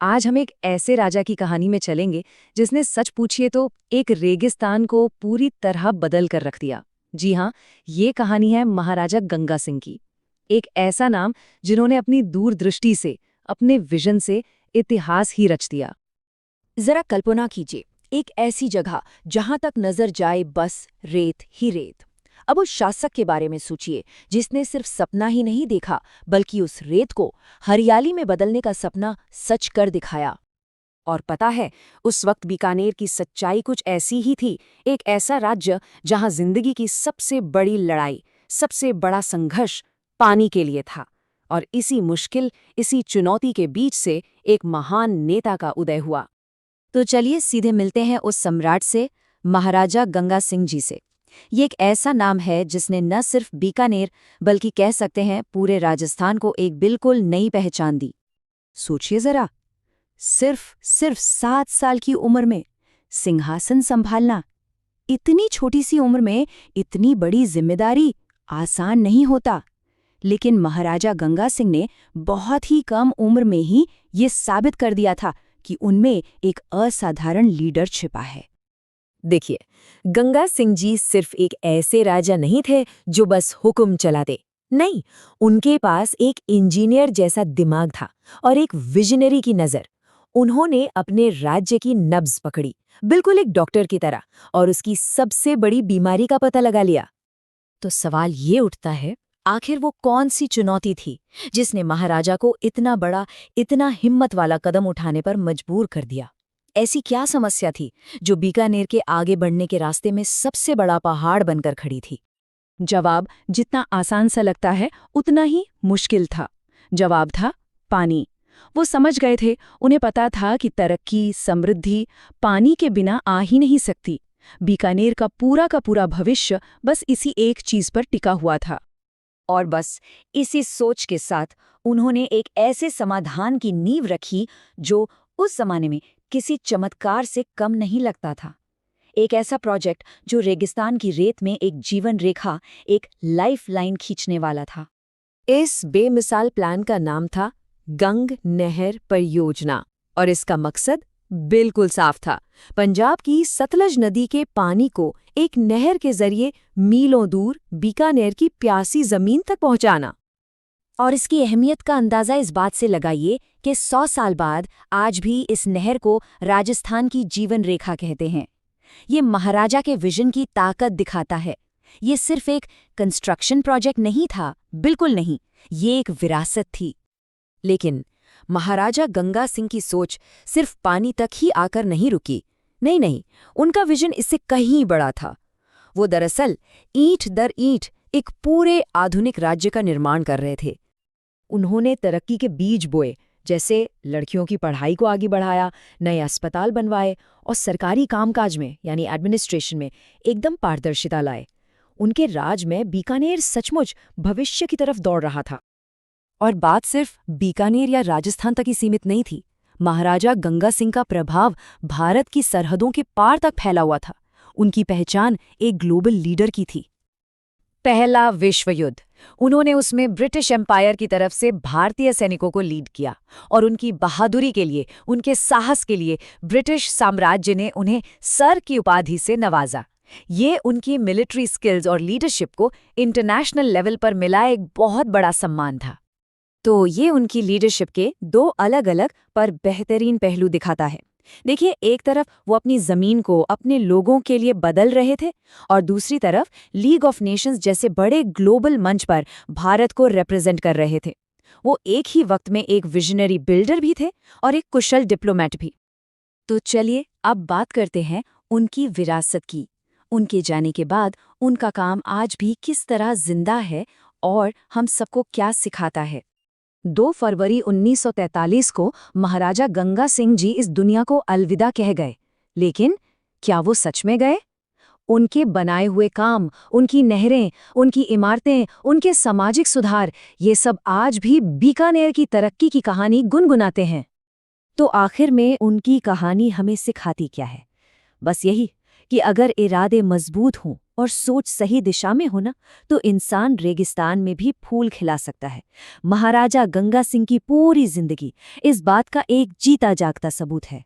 आज हम एक ऐसे राजा की कहानी में चलेंगे जिसने सच पूछिए तो एक रेगिस्तान को पूरी तरह बदल कर रख दिया। जी हाँ, ये कहानी है महाराजा गंगा सिंह की। एक ऐसा नाम जिन्होंने अपनी दूरदृष्टि से, अपने विजन से इतिहास ही रच दिया। जरा कल्पना कीजिए, एक ऐसी जगह जहां तक नजर जाए बस रेत ही रेत। अब उस शासक के बारे में सोचिए जिसने सिर्फ सपना ही नहीं देखा बल्कि उस रेत को हरियाली में बदलने का सपना सच कर दिखाया। और पता है, उस वक्त बीकानेर की सच्चाई कुछ ऐसी ही थी। एक ऐसा राज्य जहां जिंदगी की सबसे बड़ी लड़ाई, सबसे बड़ा संघर्ष पानी के लिए था। और इसी चुनौती के बीच से एक महान नेता का उदय हुआ। तो चलिए सीधे मिलते हैं उस सम्राट से, महाराजा गंगा सिंह जी से। ये एक ऐसा नाम है जिसने न सिर्फ बीकानेर बल्कि कह सकते हैं पूरे राजस्थान को एक बिल्कुल नई पहचान दी। सोचिए जरा, सिर्फ 7 साल की उम्र में सिंहासन संभालना, इतनी छोटी सी उम्र में इतनी बड़ी जिम्मेदारी आसान नहीं होता। लेकिन महाराजा गंगा सिंह ने बहुत ही कम उम्र में ही ये साबित कर दिया था कि उनमें एक असाधारण लीडर छिपा है। देखिए, गंगा सिंह जी सिर्फ एक ऐसे राजा नहीं थे जो बस हुक्म चलाते। नहीं, उनके पास एक इंजीनियर जैसा दिमाग था और एक विजनरी की नज़र। उन्होंने अपने राज्य की नब्ज पकड़ी, बिल्कुल एक डॉक्टर की तरह, और उसकी सबसे बड़ी बीमारी का पता लगा लिया। तो सवाल ये उठता है, आखिर वो कौन सी चुनौती थी जिसने महाराजा को इतना बड़ा, इतना हिम्मत वाला कदम उठाने पर मजबूर कर दिया? ऐसी क्या समस्या थी जो बीकानेर के आगे बढ़ने के रास्ते में सबसे बड़ा पहाड़ बनकर खड़ी थी? जवाब जितना आसान सा लगता है उतना ही मुश्किल था। जवाब था पानी। वो समझ गए थे, उन्हें पता था कि तरक्की, समृद्धि पानी के बिना आ ही नहीं सकती। बीकानेर का पूरा भविष्य बस इसी एक चीज पर टिका हुआ था। और बस इसी सोच के साथ उन्होंने एक ऐसे समाधान की नींव रखी जो उस जमाने में किसी चमत्कार से कम नहीं लगता था। एक ऐसा प्रोजेक्ट जो रेगिस्तान की रेत में एक जीवन रेखा, एक लाइफ लाइन खींचने वाला था। इस बेमिसाल प्लान का नाम था गंग नहर परियोजना, और इसका मकसद बिल्कुल साफ था। पंजाब की सतलज नदी के पानी को एक नहर के जरिए मीलों दूर बीकानेर की प्यासी जमीन तक पहुंचाना। और इसकी अहमियत का अंदाजा इस बात से लगाइए कि 100 साल बाद आज भी इस नहर को राजस्थान की जीवन रेखा कहते हैं। ये महाराजा के विजन की ताकत दिखाता है। ये सिर्फ एक कंस्ट्रक्शन प्रोजेक्ट नहीं था, बिल्कुल नहीं, ये एक विरासत थी। लेकिन महाराजा गंगा सिंह की सोच सिर्फ पानी तक ही आकर नहीं रुकी। नहीं, उनका विजन इससे कहीं बड़ा था। वो दरअसल ईंट दर ईंट एक पूरे आधुनिक राज्य का निर्माण कर रहे थे। उन्होंने तरक्की के बीज बोए, जैसे लड़कियों की पढ़ाई को आगे बढ़ाया, नए अस्पताल बनवाए और सरकारी कामकाज में यानी एडमिनिस्ट्रेशन में एकदम पारदर्शिता लाए। उनके राज में बीकानेर सचमुच भविष्य की तरफ दौड़ रहा था। और बात सिर्फ बीकानेर या राजस्थान तक ही सीमित नहीं थी। महाराजा गंगा सिंह का प्रभाव भारत की सरहदों के पार तक फैला हुआ था। उनकी पहचान एक ग्लोबल लीडर की थी। पहला विश्व युद्ध, उन्होंने उसमें ब्रिटिश एम्पायर की तरफ से भारतीय सैनिकों को लीड किया और उनकी बहादुरी के लिए, उनके साहस के लिए ब्रिटिश साम्राज्य ने उन्हें सर की उपाधि से नवाजा। ये उनकी मिलिट्री स्किल्स और लीडरशिप को इंटरनेशनल लेवल पर मिला एक बहुत बड़ा सम्मान था। तो ये उनकी लीडरशिप के दो अलग अलग पर बेहतरीन पहलू दिखाता है। देखिए, एक तरफ वो अपनी जमीन को अपने लोगों के लिए बदल रहे थे और दूसरी तरफ लीग ऑफ नेशंस जैसे बड़े ग्लोबल मंच पर भारत को रिप्रेजेंट कर रहे थे। वो एक ही वक्त में एक विजनरी बिल्डर भी थे और एक कुशल डिप्लोमेट भी। तो चलिए अब बात करते हैं उनकी विरासत की। उनके जाने के बाद उनका काम आज भी किस तरह जिंदा है और हम सबको क्या सिखाता है। 2 फरवरी 1943 को महाराजा गंगा सिंह जी इस दुनिया को अलविदा कह गए। लेकिन क्या वो सच में गए? उनके बनाए हुए काम, उनकी नहरें, उनकी इमारतें, उनके सामाजिक सुधार, ये सब आज भी बीकानेर की तरक्की की कहानी गुनगुनाते हैं। तो आखिर में उनकी कहानी हमें सिखाती क्या है? बस यही कि अगर इरादे मजबूत हों और सोच सही दिशा में हो ना, तो इंसान रेगिस्तान में भी फूल खिला सकता है। महाराजा गंगा सिंह की पूरी जिंदगी इस बात का एक जीता जागता सबूत है।